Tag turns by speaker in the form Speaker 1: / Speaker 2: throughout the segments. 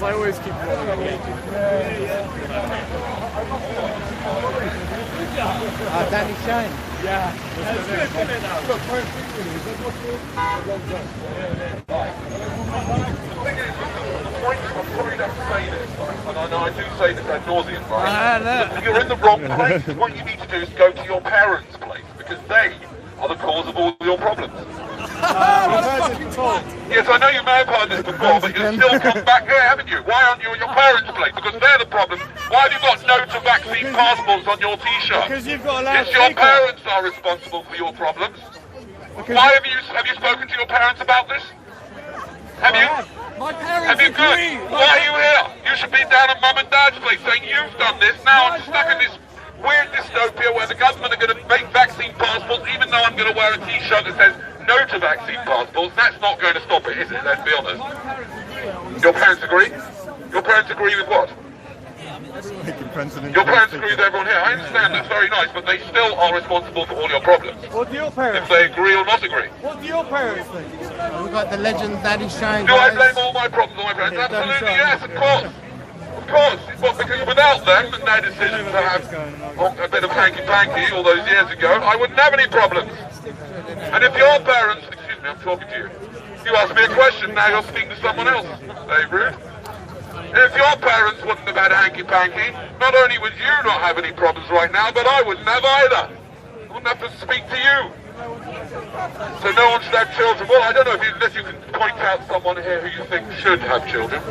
Speaker 1: I always keep
Speaker 2: Danny Shane.
Speaker 1: Yeah. That's good, isn't it, now? Look,
Speaker 3: I probably don't say this, and I know I do say this ad nauseum, right? If you're in the wrong place, what you need to do is go to your parents' place, because they are the cause of all your problems. Yes, I know you may have heard this before, but you've still come back here, haven't you? Why aren't you at your parents' place? Because they're the problem. Why have you got no to vaccine passports on your t-shirt?
Speaker 1: Because you've got a loud
Speaker 3: It's your parents are responsible for your problems. Why have you spoken to your parents about this? Have you?
Speaker 1: My parents
Speaker 3: Have you good? Why are you here? You should be down at mum and dad's place saying you've done this. Now I'm stuck in this weird dystopia where the government are going to make vaccine passports even though I'm going to wear a t-shirt that says no to vaccine passports. That's not going to stop it, is it? Let's be honest. Your parents agree? Your parents agree with what? Your parents agree with everyone here. I understand that's very nice, but they still are responsible for all your problems.
Speaker 1: What do your parents
Speaker 3: If they agree or not agree.
Speaker 1: What do your parents think?
Speaker 2: We've got the legend Daddy Shane.
Speaker 3: Do I blame all my problems on my parents? Absolutely, yes, of course. Of course. Well, because without them and their decision to have a bit of hanky-panky all those years ago, I wouldn't have any problems. And if your parents, excuse me, I'm talking to you. You asked me a question, now you're speaking to someone else. Very rude. If your parents wouldn't have had hanky-panky, not only would you not have any problems right now, but I wouldn't have either. I wouldn't have to speak to you. So no one should have children. Well, I don't know if unless you can point out someone here who you think should have children.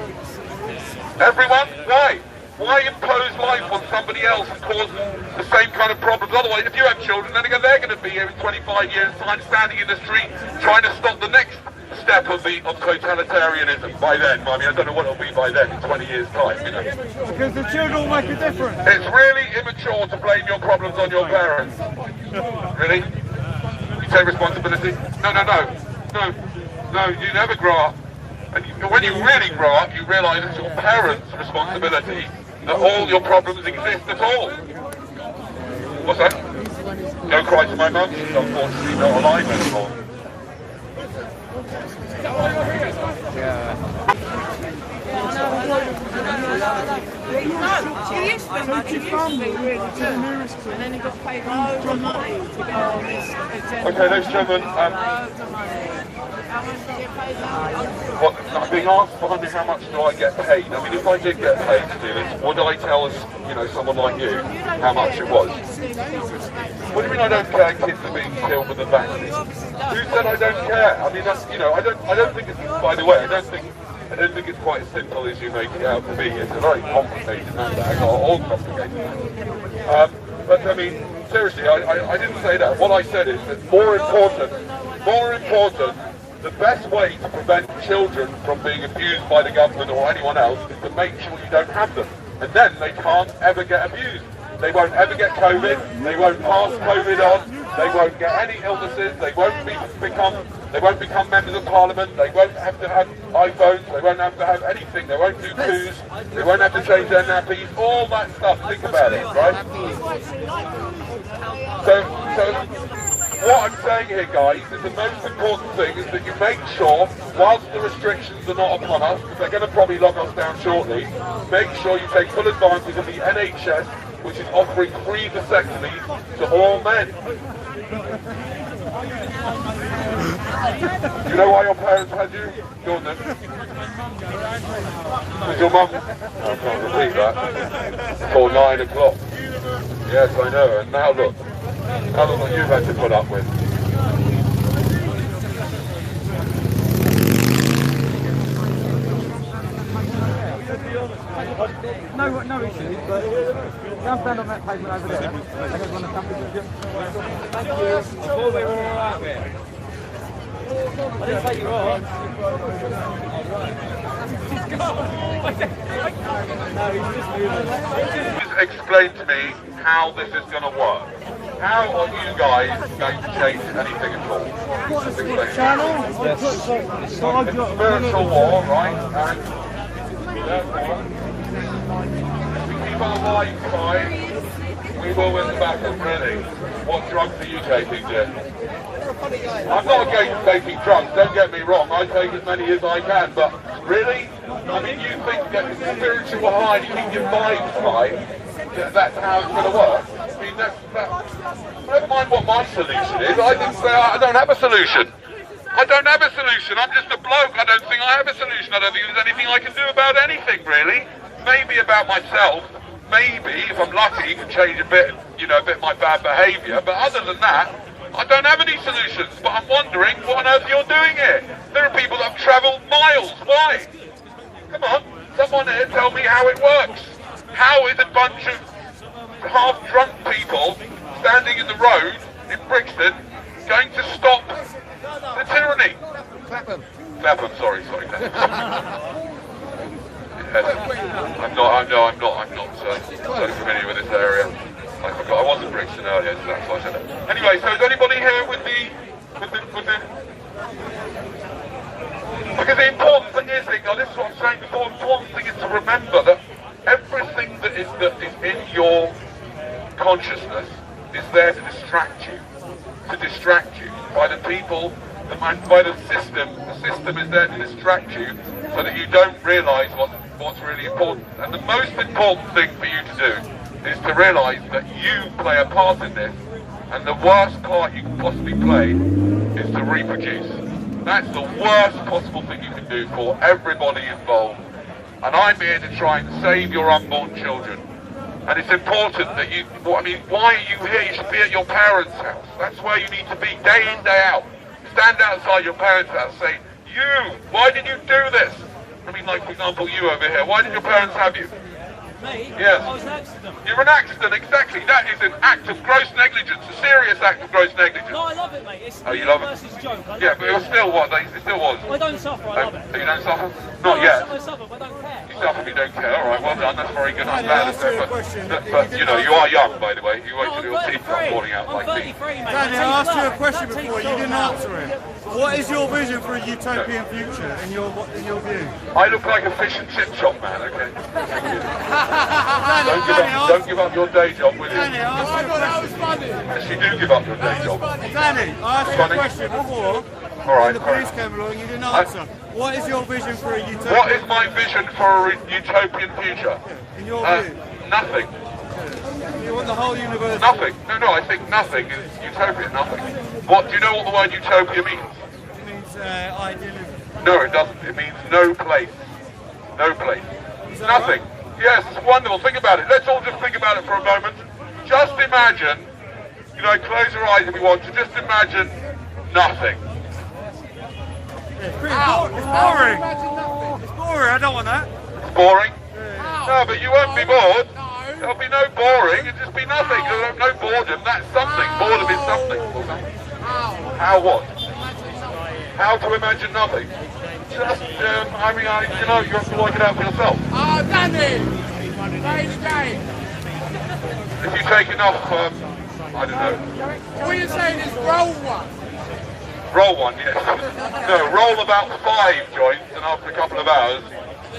Speaker 3: Everyone? Why? Why impose life on somebody else and cause the same kind of problems? Otherwise, if you have children, then again, they're going to be here in 25 years' time, standing in the street, trying to stop the next step of totalitarianism by then. I mean, I don't know what it'll be by then, in 20 years' time, you know.
Speaker 1: Because the children will make a difference.
Speaker 3: It's really immature to blame your problems on your parents. Really? You take responsibility? No, you never grow up. And when you really grow up, you realise it's your parents' responsibility that all your problems exist at all. What's that? Don't cry to my mum, she's unfortunately not alive anymore. Okay, ladies and gentlemen, I'm being asked behind how much do I get paid. I mean, if I did get paid to do this, would I tell someone like you how much it was? What do you mean I don't care kids are being killed with the vaccine? Who said I don't care? I mean, that's, I don't think it's, by the way, I don't think it's quite as simple as you make it out to be. It's a very complicated matter, all complicated. But I mean, seriously, I didn't say that. What I said is that more important, the best way to prevent children from being abused by the government or anyone else is to make sure you don't have them. And then they can't ever get abused. They won't ever get COVID, they won't pass COVID on, they won't get any illnesses, they won't become members of parliament, they won't have to have iPhones, they won't have to have anything, they won't do coups, they won't have to change their nappies, all that stuff, think about it, right? So what I'm saying here, guys, is the most important thing is that you make sure, whilst the restrictions are not upon us, because they're going to probably lock us down shortly, make sure you take full advantage of the NHS, which is offering free vasectomies to all men. You know why your parents had you? Go on then. Was your mum? I can't repeat that. Before 9 o'clock. Yes, I know, and now look. Now look what you've had to put up with.
Speaker 1: No issue, but jump down on that pavement over there. I just want to come with you. Thank you. I thought we were alright there. I didn't say you were.
Speaker 3: Just explain to me how this is going to work. How are you guys going to change anything at all? Just explain. It's spiritual war, right? And therefore, if we keep our lives fine, we will win the battle, really. What drugs are you taking, Jim? I'm not against taking drugs, don't get me wrong, I take as many as I can, but Really? I mean, you think that the spiritual high, you keep your vibes high, that's how it's going to work? I mean, never mind what my solution is. I didn't say I don't have a solution. I don't have a solution. I'm just a bloke. I don't think I have a solution. I don't think there's anything I can do about anything, really. Maybe about myself. Maybe, if I'm lucky, you can change a bit, you know, a bit of my bad behaviour. But other than that, I don't have any solutions. But I'm wondering what on earth you're doing here. There are people that have travelled miles. Why? Come on, someone here tell me how it works. How is a bunch of half-drunk people standing in the road in Brixton going to stop the tyranny?
Speaker 2: Clapham.
Speaker 3: Clapham, sorry. Yes. I'm not so familiar with this area. I forgot, I was in Brixton earlier, so that's why I said that. Anyway, so is anybody here with the because the important thing is, this is what I'm saying, the important thing is to remember that everything that is in your consciousness is there to distract you by the people, by the system. The system is there to distract you so that you don't realise what's really important. And the most important thing for you to do is to realise that you play a part in this, and the worst part you can possibly play is to reproduce. That's the worst possible thing you can do for everybody involved. And I'm here to try and save your unborn children. And it's important that you, I mean, why are you here? You should be at your parents' house. That's where you need to be, day in, day out. Stand outside your parents' house, say, you, why did you do this? I mean, like, for example, you over here, why did your parents have you?
Speaker 1: Me?
Speaker 3: Yes.
Speaker 1: I was an accident.
Speaker 3: You're an accident, exactly. That is an act of gross negligence, a serious act of gross negligence.
Speaker 1: No, I love it, mate. It's
Speaker 3: you love it?
Speaker 1: versus joke.
Speaker 3: Yeah, but it was still what? It still was.
Speaker 1: I don't suffer, I love it.
Speaker 3: You don't suffer? Not yet.
Speaker 1: I suffer, but I don't care.
Speaker 3: You suffer, but you don't care. All right, well done. That's very good. I'm glad. But you know, you are young, by the way. You wait till your teeth start falling out like me.
Speaker 1: I'm 33, mate.
Speaker 4: Danny, I asked you a question before. You didn't answer it. What is your vision for a utopian future in your view?
Speaker 3: I look like a fish and chip shop man, okay? Don't give up your day job, will you?
Speaker 4: Danny, I asked you a question.
Speaker 3: Yes, you do give up your day job.
Speaker 4: Danny, I asked you a question before.
Speaker 3: All right,
Speaker 4: When the police came along, you didn't answer. What is your vision for a utopian?
Speaker 3: What is my vision for a utopian future?
Speaker 4: In your view?
Speaker 3: Nothing.
Speaker 4: You want the whole universe?
Speaker 3: Nothing. No, I think nothing is utopia. Nothing. What? Do you know what the word utopia means?
Speaker 4: It means idealism.
Speaker 3: No, it doesn't. It means no place. No place. Nothing.
Speaker 4: Right?
Speaker 3: Yes, it's wonderful. Think about it. Let's all just think about it for a moment. Just imagine, you know, close your eyes if you want to. Just imagine nothing.
Speaker 4: It's pretty boring. It's boring. It's boring. I don't want that.
Speaker 3: It's boring? No, but you won't be bored. There'll be no boring. It'll just be nothing. There'll no boredom. That's something. Boredom is something. How what? How to imagine nothing? Just, I mean, you know, you have to work it out for yourself.
Speaker 2: Oh, Danny! Play the game!
Speaker 3: If you take enough, I don't know.
Speaker 2: What you're saying is roll one.
Speaker 3: Roll one, yes. No, roll about 5 joints, and after a couple of hours,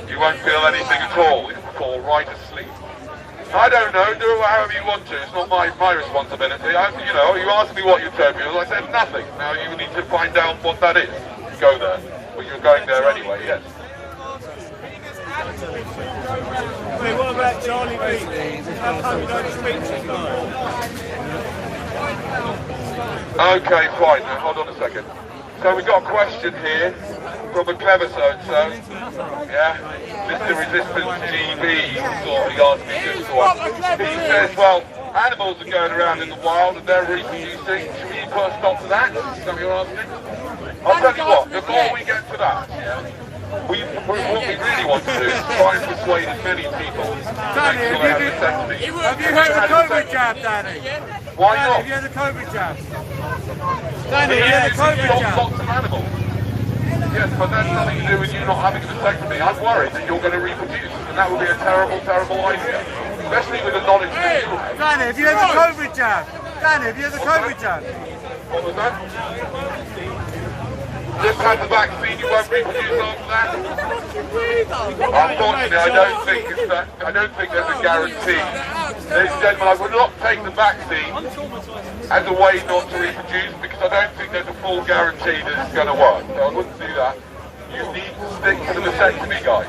Speaker 3: you won't feel anything at all. You'll fall right asleep. I don't know, do it however you want to. It's not my responsibility. You know, you asked me what utopia was, I said nothing. Now you need to find out what that is. Go there. Well, you're going there anyway, yes.
Speaker 4: Wait, what about Charlie B? How come you don't speak to him?
Speaker 3: Okay, fine. Now, hold on a second. So we've got a question here from a clever so-and-so. Yeah? Mr. Resistance GB sort of asked me this one. He says, well, animals are going around in the wild and they're reproducing. Should we put a stop to that? Is that what you're asking? I'll tell you what, before we get to that, what we really want to do is try and persuade as many people to
Speaker 4: Danny,
Speaker 3: make sure they have vasectomy.
Speaker 4: have you had the COVID jab, Danny?
Speaker 3: Why
Speaker 4: Danny,
Speaker 3: not?
Speaker 4: have you had the COVID jab? Danny, have you had the
Speaker 3: Stop
Speaker 4: COVID jab?
Speaker 3: lots of animals. Yes, but that's nothing to do with you not having a vasectomy. I'm worried that you're going to reproduce, and that would be a terrible, terrible idea. Especially with the knowledge that you have.
Speaker 4: Danny, have you had the COVID jab? Danny, have you had the COVID jab?
Speaker 3: What was that? Just had the vaccine, you won't reproduce after that? Unfortunately, I don't think there's a guarantee. Ladies and gentlemen, I would not take the vaccine as a way not to reproduce because I don't think there's a full guarantee that it's going to work. So I wouldn't do that. you need to stick to the vasectomy guide.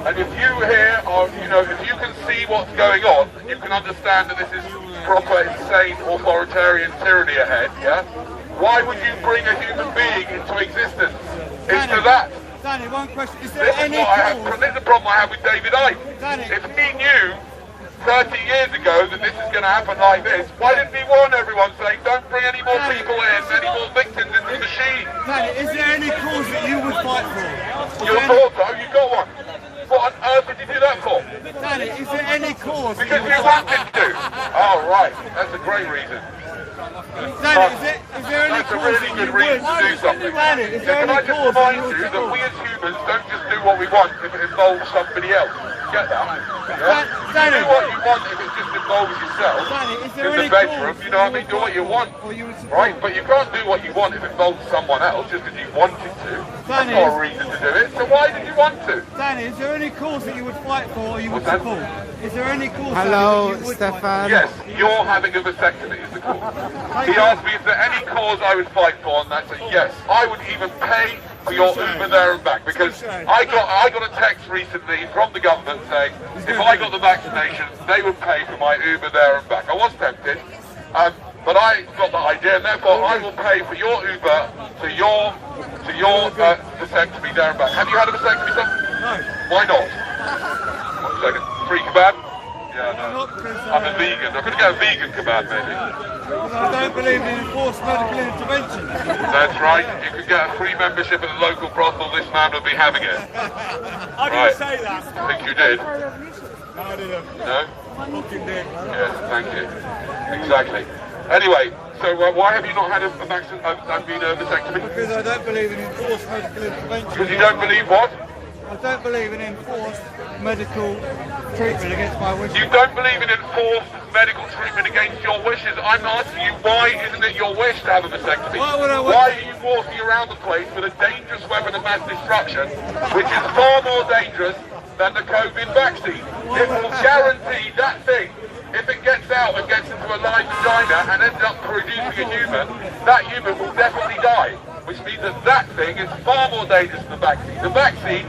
Speaker 3: And if you here are, you know, if you can see what's going on, you can understand that this is proper, insane, authoritarian tyranny ahead, yeah? Why would you bring a human being into existence? Into that?
Speaker 4: Danny, one question. Is there any
Speaker 3: this is the problem I have with David Icke.
Speaker 4: Danny.
Speaker 3: If he knew 30 years ago that this is going to happen like this, why didn't he warn everyone saying, don't bring any more people in, any more victims into the machine?
Speaker 4: Danny, is there any cause that you would fight for?
Speaker 3: You thought so? You got one. What on earth did you do that for?
Speaker 4: Danny, is there any cause?
Speaker 3: Because you wanted to. Oh, right. That's a great reason.
Speaker 4: Danny, is there any
Speaker 3: That's a
Speaker 4: cause
Speaker 3: really good reason to do something.
Speaker 4: Danny, is there
Speaker 3: Can I
Speaker 4: any
Speaker 3: just
Speaker 4: cause
Speaker 3: remind you that we as humans don't just do what we want if it involves somebody else. Get that? Yeah?
Speaker 4: Danny.
Speaker 3: You do what you want if it just involves yourself.
Speaker 4: Danny, is there
Speaker 3: In
Speaker 4: any
Speaker 3: the bedroom,
Speaker 4: cause
Speaker 3: you know what I mean? Do what you want. Right? But you can't do what you want if it involves someone else just because you wanted to. That's
Speaker 4: Danny.
Speaker 3: not a reason to do it. So why did you want to?
Speaker 4: Danny, is there any cause that you would fight for or you would
Speaker 3: What's that?
Speaker 4: support? Is there any cause
Speaker 5: Hello,
Speaker 4: that you would
Speaker 5: Stefan.
Speaker 3: Yes, you're having a vasectomy is the cause. He asked me is there any cause I would fight for, and that's a yes. I would even pay for your Uber there and back, because I got a text recently from the government saying if I got the vaccination, they would pay for my Uber there and back. I was tempted, but I got the idea, and therefore I will pay for your Uber to your vasectomy there and back. Have you had a vasectomy, son?
Speaker 4: No.
Speaker 3: Why not? 1 second. Free kebab? Yeah, no. I'm a vegan. I could get a vegan kebab, maybe.
Speaker 4: I don't believe in enforced medical intervention.
Speaker 3: That's right. You could get a free membership at the local brothel. This man would be having it.
Speaker 4: I didn't say that.
Speaker 3: I think you did.
Speaker 4: No, I didn't.
Speaker 3: No?
Speaker 4: Fucking did.
Speaker 3: Yes, thank you. Exactly. Anyway, so why have you not had a vasectomy?
Speaker 4: Because I don't believe in enforced medical intervention.
Speaker 3: Because you don't believe what?
Speaker 4: I don't believe in enforced medical treatment against my wishes.
Speaker 3: You don't believe in enforced medical treatment against your wishes. I'm asking you, why isn't it your wish to have a vasectomy? Why are you walking around the place with a dangerous weapon of mass destruction, which is far more dangerous than the COVID vaccine? It will guarantee that thing, if it gets out and gets into a live vagina and ends up producing a human, that human will definitely die, which means that that thing is far more dangerous than the vaccine. The vaccine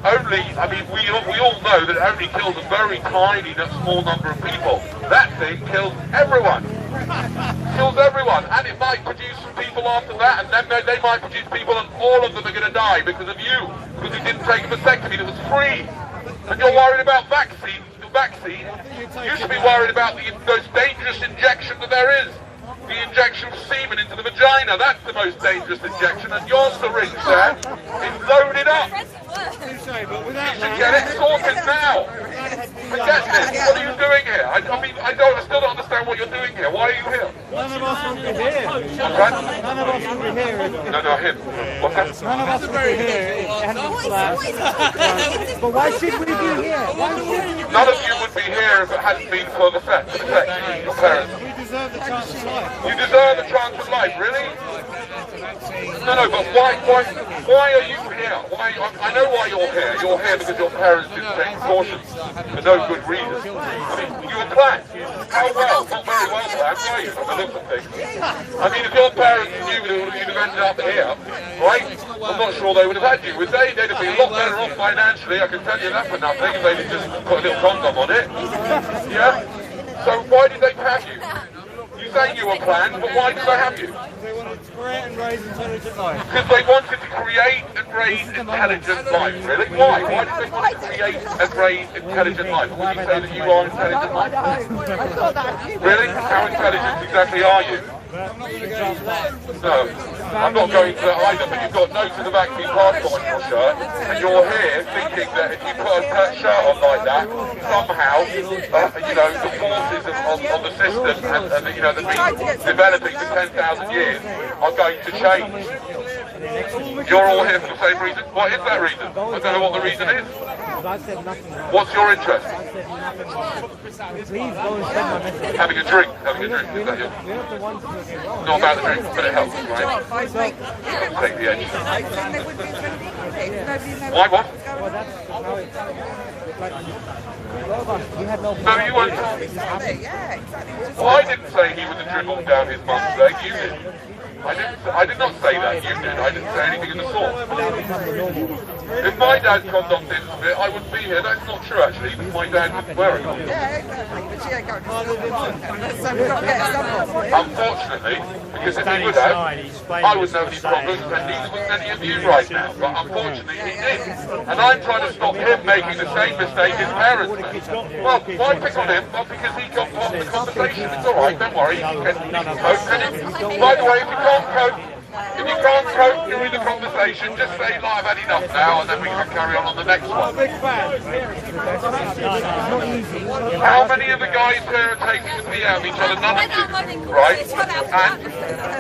Speaker 3: only, I mean, we all know that it only kills a very tiny, small number of people. That thing kills everyone. Kills everyone. And it might produce some people after that, and then they might produce people, and all of them are going to die because of you. Because you didn't take a vasectomy that was free. And you're worried about vaccine. You should be worried about the most dangerous injection that there is. The injection of semen into the vagina. That's the most dangerous injection. And your syringe there is loaded up. You should get it sorted now. Forget this. What are you doing here? I still don't understand what you're doing here. Why are you here?
Speaker 4: None of us would be here.
Speaker 3: Okay.
Speaker 4: None of us would be here.
Speaker 3: No, him. What's that?
Speaker 4: None of us would be here if it hadn't collapsed. But why should we be here?
Speaker 3: None of you would be here if it hadn't been for the sex. Your parents.
Speaker 4: We deserve the chance of life.
Speaker 3: You deserve a chance of life, really? No, but why are you here? I know why you're here. You're here because your parents didn't take precautions for no good reason. I mean, you were planned. How well? Not very well planned, were you, from the looks of things? I mean, if your parents knew that you'd have ended up here, right? I'm not sure they would have had you, would they? They'd have been a lot better off financially, I can tell you that for nothing, if they'd just put a little condom on it. Yeah? So why did they have you? You say you were planned, but why did they have you?
Speaker 4: They wanted to create and raise intelligent life.
Speaker 3: Because they wanted to create and raise intelligent life, really? Why? Why did they want to create and raise intelligent life? Would you say that you are intelligent life? Really? How intelligent exactly are you? No, I'm not going to either, but you've got no to the vaccine passport on your shirt, and you're here thinking that if you put a shirt on like that, somehow, the forces of the system and that have been developing for 10,000 years are going to change. You're all here for the same reason? What is that reason? I don't know what the reason is. What's your interest? Having a drink. Is that your... Not about the drink, but it helps, right? Take the edge. Why what? No, you weren't. Well, I didn't say he was a dribble down his mum's leg, you did. I did not say that. You did. I didn't say anything of the sort. If my dad condomed into it, I wouldn't be here. That's not true, actually, because my dad didn't wear it.
Speaker 5: Yeah, exactly. But she ain't got so we've got to get some.
Speaker 3: Unfortunately, because if he would have, I wouldn't have any problems, and neither would any of you right now. But unfortunately, he did. And I'm trying to stop him making the same mistake his parents made. Well, why pick on him? Well, because he got part of the conversation. It's all right, don't worry. He can cope, can he? By the way, if you can't cope, you're in the conversation, just say, like, I've had enough now, and then we can carry on the next one. How many of the guys here are taking the pee out of each other? None of you, right? And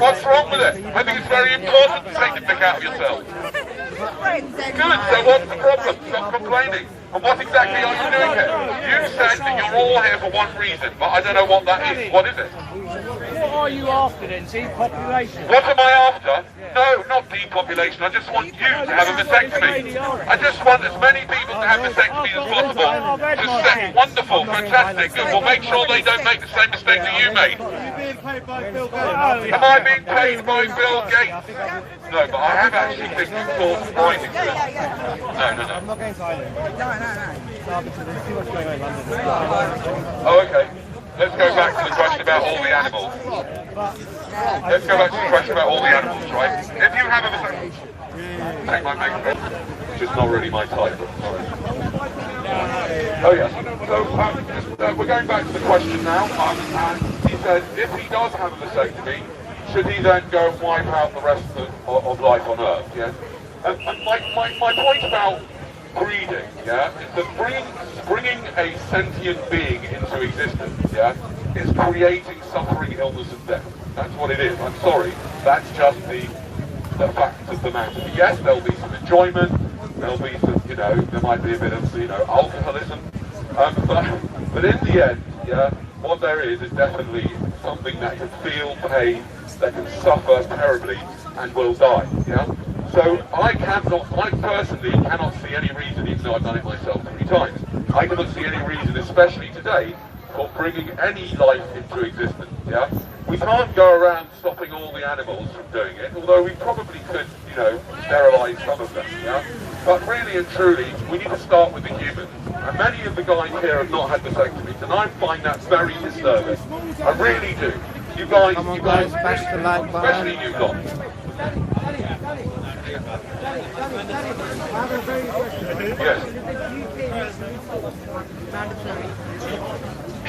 Speaker 3: what's wrong with it? I think it's very important to take the pick out of yourself. Good, so what's the problem? Stop complaining. And what exactly are you doing here? You said that you're all here for one reason, but I don't know what that is. What is it?
Speaker 1: What are you after then? Depopulation?
Speaker 3: What am I after? No, not depopulation. I just want you to have a vasectomy. I just want as many people to have vasectomies as possible. To say, wonderful, fantastic, good. Well, make sure they don't make the same mistake that you made. Am I being paid by Bill Gates? No, but I have actually been forced finding this. No.
Speaker 5: I'm not going to Ireland. No.
Speaker 3: Oh, okay. Let's go back to the question about all the animals. Let's go back to the question about all the animals, right? If you have a vasectomy, take my microphone, which is not really my type, but sorry. Oh yes. So we're going back to the question now, and he said if he does have a vasectomy, should he then go and wipe out the rest of life on Earth? Yeah. And my point about breeding, yeah, is that bringing a sentient being into existence, yeah, is creating suffering, illness, and death. That's what it is. I'm sorry. That's just the fact of the matter. Yes, there'll be some enjoyment. There'll be some, there might be a bit of, alcoholism. But in the end, yeah, what there is definitely something that can feel pain, that can suffer terribly, and will die. Yeah. So I personally cannot see any reason, even though I've done it myself 3 times, I cannot see any reason, especially today, for bringing any life into existence, yeah? We can't go around stopping all the animals from doing it, although we probably could, sterilise some of them, yeah? But really and truly, we need to start with the humans. And many of the guys here have not had vasectomies, and I find that very disturbing. I really do. You guys, especially you lot. Yes.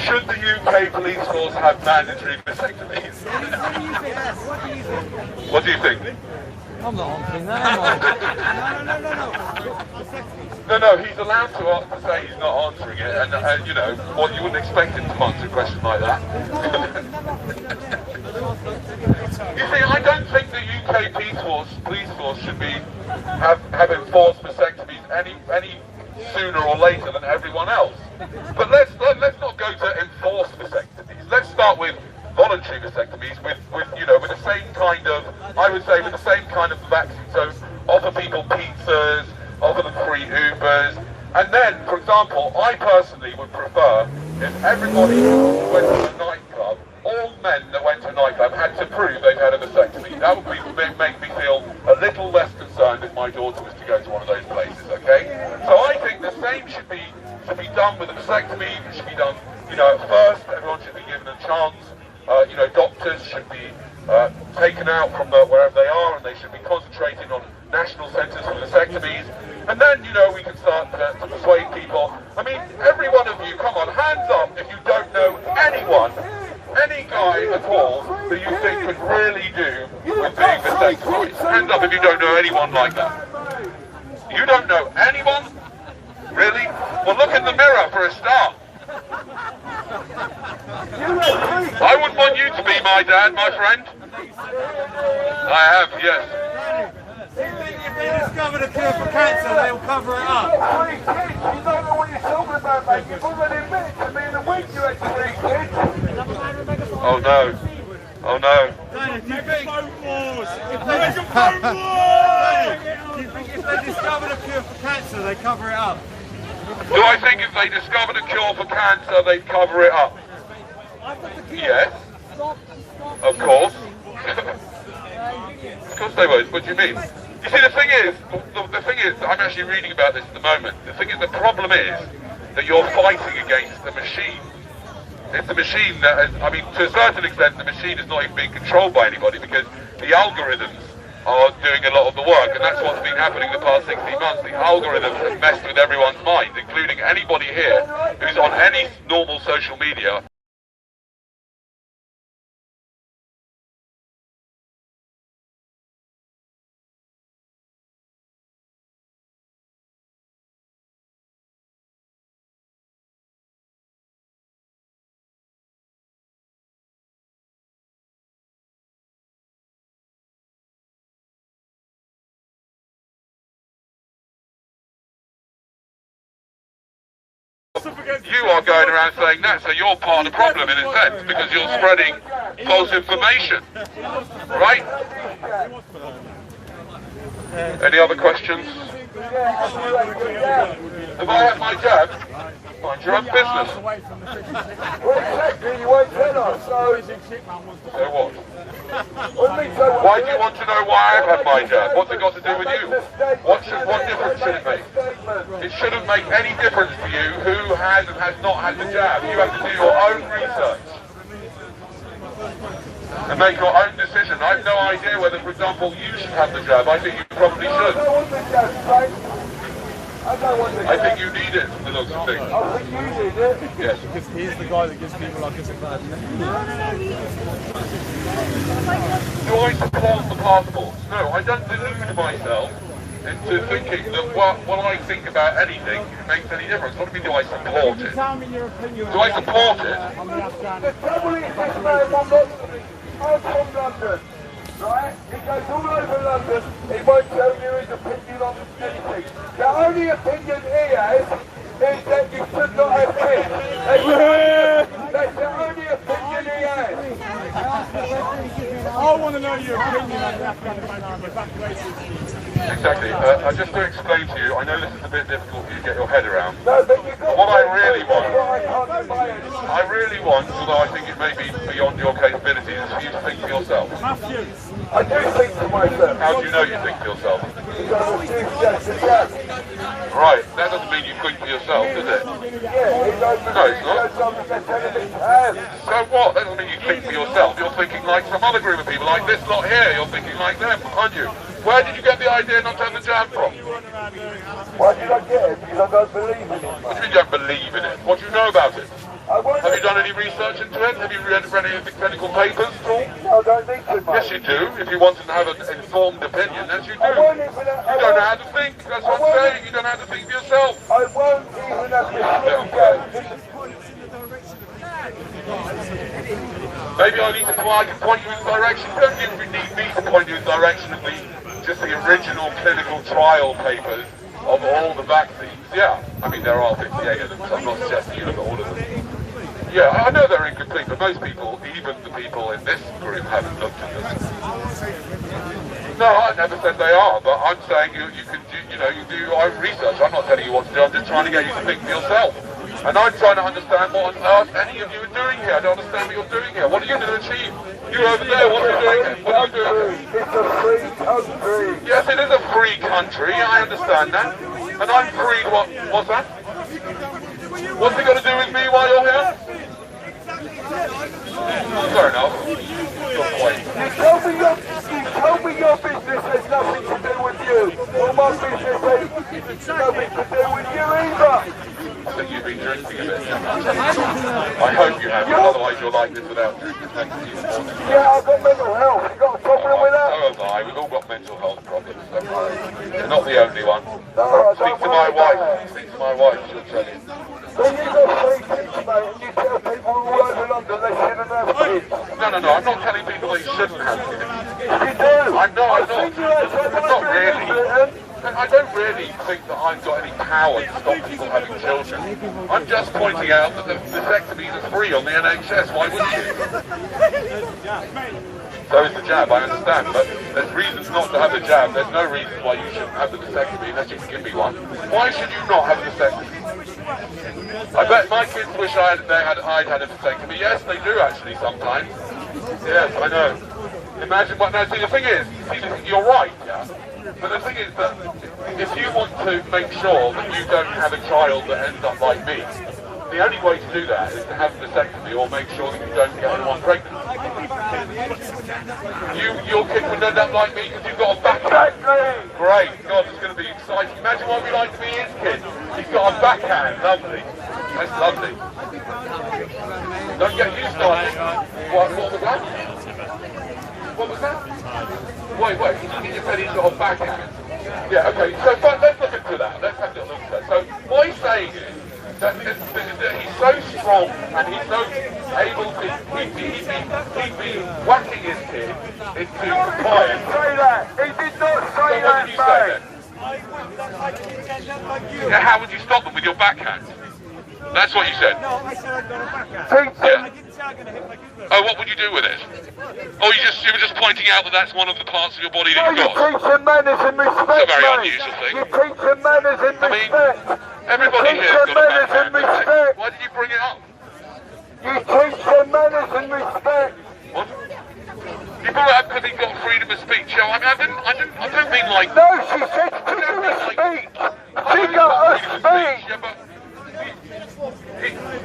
Speaker 3: Should the UK police force have mandatory vasectomies? What do you think?
Speaker 1: I'm not answering that, am I?
Speaker 3: No, he's allowed to say he's not answering it, and you wouldn't expect him to answer a question like that. You see, I don't think the UK police force should have enforced vasectomies any sooner or later than everyone else. But let's not go to enforced vasectomies. Let's start with voluntary vasectomies with the same kind of, I would say, with the same kind of vaccine. So offer people pizzas, offer them free Ubers, and then, for example, I personally would prefer if everybody went to a nightclub, all men that went to a nightclub had to prove they've had a vasectomy. That would make me feel a little less concerned if my daughter was to go to one of those places, okay? So I think the same should be done with a vasectomy. It should be done, at first, everyone should be given a chance. Doctors should be taken out from wherever they are, and they should be concentrating on national centres for vasectomies. And then, we can start to persuade people. I mean, every one of you, come on, hands up if you don't know anyone, any guy at all that you think could really do with being vasectomized. Hands up if you don't know anyone like that. You don't know anyone? Really? Well, look in the mirror for a start. I wouldn't want you to be my dad, my friend. I have, yes.
Speaker 4: If they discover the cure for cancer, they'll cover it up.
Speaker 3: Hey, kids, you don't know what you're talking about, mate. You've already admitted to me in a week you had 3 kids. Oh no. Oh no.
Speaker 4: Do you think if they discover the cure for cancer, they cover it up?
Speaker 3: Do I think if they discovered a cure for cancer, they'd cover it up? Yes. Of course. Of course they won't. What do you mean? You see, the thing is, I'm actually reading about this at the moment. The thing is, the problem is that you're fighting against the machine. It's the machine that has, I mean, to a certain extent, the machine is not even being controlled by anybody because the algorithms are doing a lot of the work, and that's what's been happening the past 16 months. The algorithms have messed with everyone's mind, including anybody here who's on any normal social media. You are going around saying that, so you're part of the problem in a sense, because you're spreading false information, right? Any other questions? Have I had my jab? Mind your own business. So what? Why do you want to know why I've had my jab? What's it got to do with you? What difference should it make? It shouldn't make any difference to you who has and has not had the jab. You have to do your own research and make your own decision. I have no idea whether, for example, you should have the jab. I think you probably should. I think you need it from the looks of things. I think you need it? Yes.
Speaker 4: Because he's the guy that gives people like us a bad name.
Speaker 3: Do I support the passports? No, I don't delude myself into thinking that what I think about anything makes any difference. What do you mean, do I support it? Do I support it?
Speaker 6: The trouble is this man will not... I'm from London, right? He goes all over London, he won't tell you his opinion on anything. The only opinion he has is that you should not have kids. That's the only opinion he has.
Speaker 4: I want to know your opinion on the Afghanistan evacuation.
Speaker 3: Exactly. Just to explain to you, I know this is a bit difficult for you to get your head around.
Speaker 6: No, but you've got
Speaker 3: what I really want, although I think it may be beyond your capabilities, is for you to think for yourself.
Speaker 4: Matthew.
Speaker 6: I do think for myself.
Speaker 3: How do you know you think for yourself?
Speaker 6: Because I refuse just to jab.
Speaker 3: Right, that doesn't mean you think for yourself, does it?
Speaker 6: Yeah, it does.
Speaker 3: No, it's not. So what? That doesn't mean you think for yourself. You're thinking like some other group of people, like this lot here. You're thinking like them, aren't you? Where did you get the idea not to have the jab from?
Speaker 6: Why did I get it? Because I don't believe in it.
Speaker 3: What do you mean you don't believe in it? What do you know about it? Have you done any research into it? Have you read any of the clinical papers at all?
Speaker 6: No, I don't think so, mate.
Speaker 3: Yes, you do. If you wanted to have an informed opinion, yes, you do. You don't know how to think. That's what I'm saying. You don't know how to think for yourself.
Speaker 6: I won't even have to
Speaker 3: Maybe I can point you in the direction. You don't even need me to point you in the direction of just the original clinical trial papers of all the vaccines. Yeah, I mean there are 58 of them, so I'm not suggesting you look at all of them. Yeah, I know they're incomplete, but most people, even the people in this group, haven't looked at them. No, I never said they are, but I'm saying you do your own research. I'm not telling you what to do. I'm just trying to get you to think for yourself. And I'm trying to understand what on earth any of you are doing here. I don't understand what you're doing here. What are you going to achieve? You over there, what are you doing here? What are you doing here?
Speaker 6: It's a free country.
Speaker 3: Yes, it is a free country. I understand that. And I'm free. What's that? What's it got to do with me while you're here? Fair enough. Good point.
Speaker 6: You tell me your business has nothing to do with you. Well, my business has nothing to do with you either.
Speaker 3: I think you've been drinking a bit. I hope you have, otherwise you're like this without drinking.
Speaker 6: Yeah, I've got mental health. You got a problem with that?
Speaker 3: So have I. We've all got mental health problems. You're not the only one.
Speaker 6: No,
Speaker 3: Speak to my wife. Speak to my wife. She'll tell you.
Speaker 6: When you got free kids, mate, and you tell people all over London they shouldn't have kids.
Speaker 3: No, I'm not telling people they shouldn't have kids.
Speaker 6: You do.
Speaker 3: I'm not. Not really. I don't really think that I've got any power to stop people having children. I'm just pointing out that the vasectomies are free on the NHS. Why wouldn't you? So is the jab, I understand, but there's reasons not to have the jab. There's no reason why you shouldn't have the vasectomy unless you can give me one. Why should you not have a vasectomy? I bet my kids wish I'd had a vasectomy. Yes, they do actually sometimes. Yes, I know. Imagine what, now see the thing is, you're right, yeah? But the thing is that if you want to make sure that you don't have a child that ends up like me, the only way to do that is to have a vasectomy or make sure that you don't get anyone pregnant. Your kid would end up like me because you've got a backhand. Great, God, it's going to be exciting. Imagine what we like to be his kid. He's got a backhand, lovely. That's lovely. Don't get you started. What was that? What was that? Wait, you said he's got a backhand. Yeah, okay, so fine, let's look into that. Let's have a little look at that. So what he's saying is that he's so strong and he's so able to, he'd be whacking his kid into compliance.
Speaker 6: Say that. He did not say
Speaker 3: So what did you say then? Yeah, how would you stop them with your backhand? That's what you said.
Speaker 4: No, I said I'd got a backhand.
Speaker 3: Yeah.
Speaker 4: I didn't say I'm going to hit my kid.
Speaker 3: Oh, what would you do with it? Oh, you were just pointing out that that's one of the parts of your body that
Speaker 6: You
Speaker 3: you've got.
Speaker 6: teach them manners and respect,
Speaker 3: It's a very
Speaker 6: mate.
Speaker 3: unusual thing.
Speaker 6: You teach them manners and
Speaker 3: I mean,
Speaker 6: respect.
Speaker 3: everybody
Speaker 6: You
Speaker 3: here
Speaker 6: teach
Speaker 3: has
Speaker 6: them
Speaker 3: got a
Speaker 6: manners and
Speaker 3: backhand.
Speaker 6: respect.
Speaker 3: Why did you bring it up?
Speaker 6: You teach them manners and respect.
Speaker 3: What? You brought it up because he got freedom of speech. I mean, I don't mean like...
Speaker 6: No, she said figure of speech. Figure of speech.
Speaker 3: Yeah, but...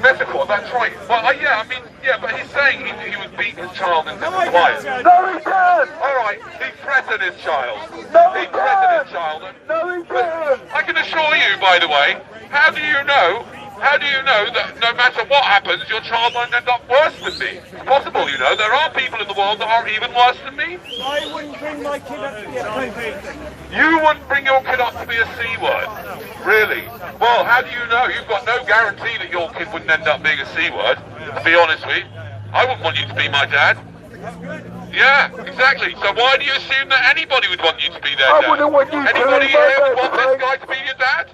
Speaker 3: Metaphor, that's right. Well, yeah, I mean, yeah, but he's saying he was beating his child into compliance.
Speaker 6: No, he can't.
Speaker 3: Alright, he threatened his child.
Speaker 6: No,
Speaker 3: He
Speaker 6: he
Speaker 3: threatened
Speaker 6: can't.
Speaker 3: his child.
Speaker 6: No, he can't.
Speaker 3: I can assure you, by the way, how do you know that no matter what happens, your child won't end up worse than me? It's possible, you know. There are people in the world that are even worse than me.
Speaker 4: I wouldn't bring my kid up to be a
Speaker 3: You wouldn't bring your kid up to be a C word. Really? Well, how do you know? You've got no guarantee that your kid wouldn't end up being a C word, to be honest with you. I wouldn't want you to be my dad. Yeah, exactly. So why do you assume that anybody would want you to be their dad?
Speaker 6: I wouldn't want you to be
Speaker 3: Anybody
Speaker 6: my
Speaker 3: here
Speaker 6: dad,
Speaker 3: would want this
Speaker 6: Craig.
Speaker 3: guy to be your dad?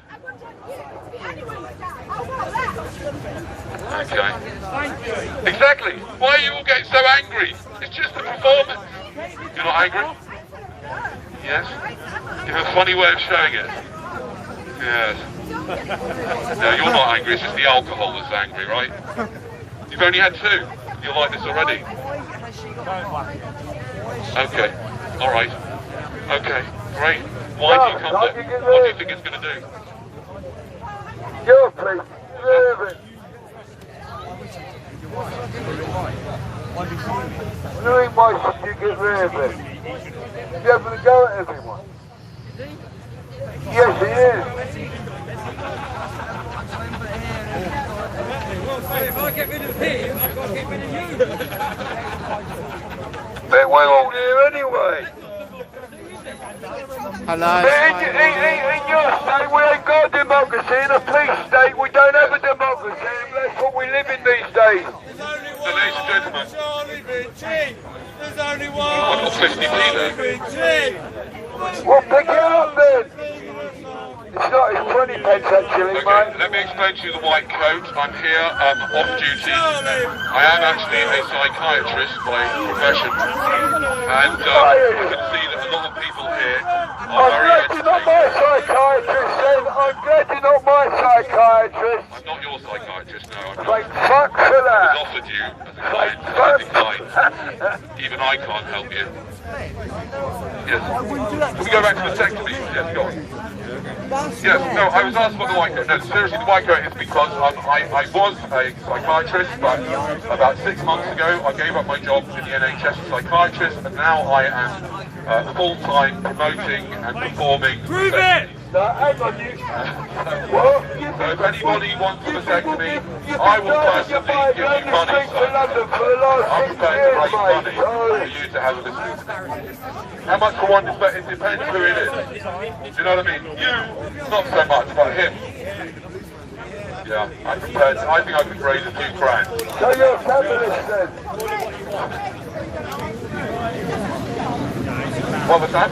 Speaker 3: Okay. Exactly. Why are you all getting so angry? It's just a performance. You're not angry? Yes? You have a funny way of showing it. Yes. No, you're not angry, it's just the alcohol that's angry, right? You've only had two. You're like this already. Okay. Alright. Okay. Great. Why do you come there? What do you think it's going to do?
Speaker 6: Your place. Nervous. Louis, why should you get rid of it? You're having to go at everyone. Yes, he is.
Speaker 1: If I get rid of him, I've got to get rid of you.
Speaker 6: But we're all here anyway.
Speaker 2: Hello.
Speaker 6: In your state, we ain't got a democracy. In a police state, we don't have a democracy. And that's what we live in these days.
Speaker 3: Ladies and gentlemen.
Speaker 4: There's only one.
Speaker 3: I've got 50p there.
Speaker 6: We'll pick it up then. It's not, it's 20 pence actually,
Speaker 3: Okay,
Speaker 6: mate.
Speaker 3: let me explain to you the white coat. I'm here off duty. I am actually a psychiatrist by profession. And you can see that a lot of people here are
Speaker 6: I'm
Speaker 3: very
Speaker 6: glad you're not my psychiatrist then. I'm glad you're not my psychiatrist.
Speaker 3: I'm not your psychiatrist, no. I'm not.
Speaker 6: Thank fuck for
Speaker 3: I
Speaker 6: that.
Speaker 3: was offered you as a client, and I declined. Even I can't help you. Yes. Can we go back to the vasectomy? Yes, go on. Yes, no, I was asked about the white coat. No, seriously, the white coat is because I was a psychiatrist, but about 6 months ago I gave up my job in the NHS as a psychiatrist, and now I am full-time promoting and performing.
Speaker 4: Prove it!
Speaker 6: No, hang on, you. What?
Speaker 3: So if anybody wants a vasectomy, I will personally give you money, sir. I'm prepared to raise money for you to have a vasectomy. How much for one? It depends who it is. Do you know what I mean? You, not so much, but him. Yeah, I'm prepared. I think I could raise a few grand.
Speaker 6: So you're a feminist then?
Speaker 3: What was that?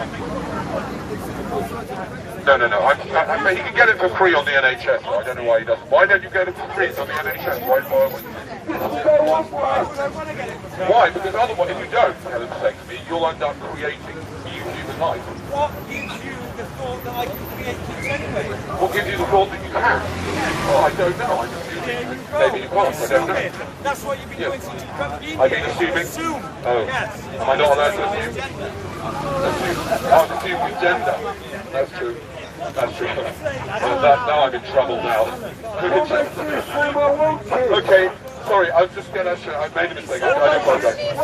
Speaker 3: No. I mean, he can get it for free on the NHS. So I don't know why he doesn't. Why don't you get it for free? It's on the NHS. Why? Because otherwise, if you don't have a vasectomy, you'll end up creating new human life.
Speaker 4: What gives you the thought that I can create kids anyway?
Speaker 3: What gives you the thought that you can? Well, I don't know. I just feel Maybe you can't, I don't know.
Speaker 1: That's what you've been doing since you come in.
Speaker 3: I've been assuming.
Speaker 1: Assume.
Speaker 3: Oh,
Speaker 1: Yes.
Speaker 3: am I not allowed to assume? I've assumed with gender. That's true. That's true. Now I'm in trouble now. Okay, sorry, I was just going to. I made a mistake. I apologize.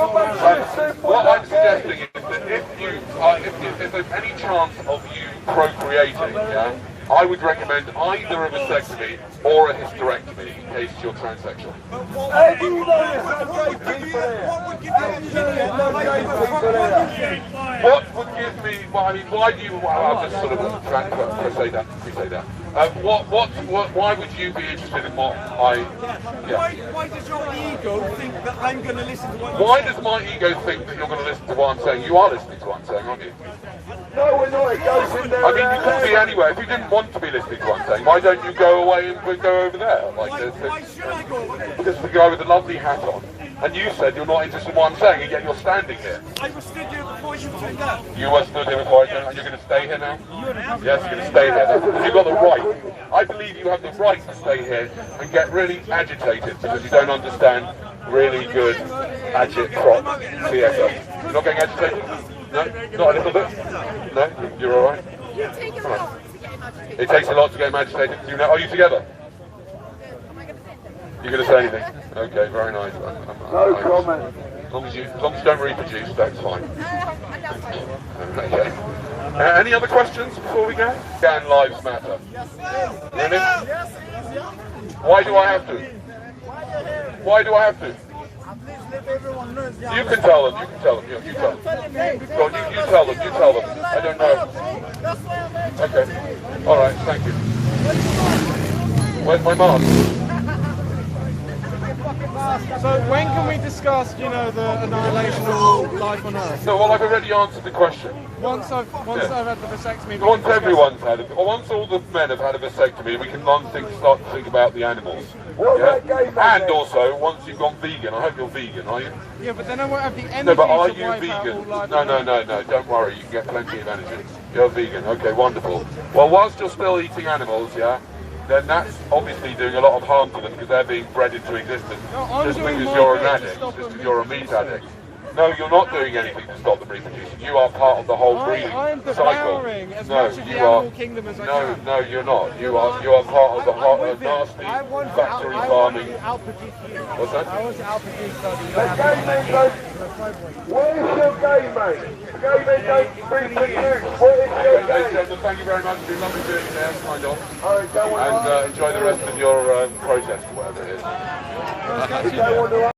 Speaker 3: What I'm suggesting is that if there's any chance of you procreating, yeah, I would recommend either a vasectomy or a hysterectomy in case you're transsexual. What would give me? Well, I mean, why do you? Well, I'll just sort of say that. Why would you be interested in what I? Yeah.
Speaker 1: Why does your ego think that I'm going to listen to what
Speaker 3: Why does my ego think that you're going to listen to what I'm saying? You are listening to what I'm saying, aren't you?
Speaker 6: No, we're not. It goes in there.
Speaker 3: I mean, you could be anywhere. If you didn't want to be listening to what I'm saying, why don't you go away and go over there? Like,
Speaker 1: Why should I go over there?
Speaker 3: there's the guy with the lovely hat on, and you said you're not interested in what I'm saying, and yet you're standing here.
Speaker 1: I was stood here before you turned up.
Speaker 3: You were stood here before I turned up, and you're going to stay here now? Yes, you're going to stay here. You've got the right. I believe you have the right to stay here and get really agitated because you don't understand really good agit-prop theatre. You're not getting agitated? No? Not a little bit? No? You're all right? It takes a lot to get him agitated. Do you know? Are you together? You're going to say anything? Okay, very nice.
Speaker 6: No comment.
Speaker 3: As long as you don't reproduce, that's fine. Okay. Any other questions before we go? Can lives matter? Really? Why do I have to? Why do I have to? You can tell them. You can tell them. You tell them. Go on, you tell them. You tell them. I don't know. Okay. All right. Thank you. Where's my mask?
Speaker 4: So when can we discuss, you know, the annihilation of all life on Earth?
Speaker 3: No, well, I've already answered the question.
Speaker 4: Once I've had the vasectomy.
Speaker 3: Once everyone's had it, once all the men have had a vasectomy, we can start to think about the animals. Yeah? And also, once you've gone vegan, I hope you're vegan, are you?
Speaker 4: Yeah, but then I won't have the energy
Speaker 3: No, but are
Speaker 4: to
Speaker 3: you
Speaker 4: wipe out all
Speaker 3: vegan?
Speaker 4: life
Speaker 3: No,
Speaker 4: on Earth.
Speaker 3: no, don't worry, you can get plenty of energy. You're vegan, okay, wonderful. Well, whilst you're still eating animals, yeah, then that's obviously doing a lot of harm to them because they're being bred into existence.
Speaker 4: No,
Speaker 3: just
Speaker 4: doing
Speaker 3: because
Speaker 4: my
Speaker 3: you're an
Speaker 4: bit to
Speaker 3: addict,
Speaker 4: stop
Speaker 3: just
Speaker 4: them
Speaker 3: because you're a meat addict. No, you're not doing anything to stop them reproducing. You are part of the whole breeding
Speaker 4: I'm
Speaker 3: cycle.
Speaker 4: devouring as
Speaker 3: No,
Speaker 4: much of the
Speaker 3: you
Speaker 4: animal
Speaker 3: are.
Speaker 4: kingdom as I
Speaker 3: No,
Speaker 4: can.
Speaker 3: no, you're not. You are part of the nasty factory farming. What's that?
Speaker 6: The gay men don't... Where is your gay mate? The gay men don't reproduce. Where is your
Speaker 3: Ladies and
Speaker 6: gay?
Speaker 3: gentlemen, thank you very much. It's been lovely doing it there, kind of.
Speaker 6: Oh, don't want
Speaker 3: And enjoy the rest of your process, whatever it is.
Speaker 6: to...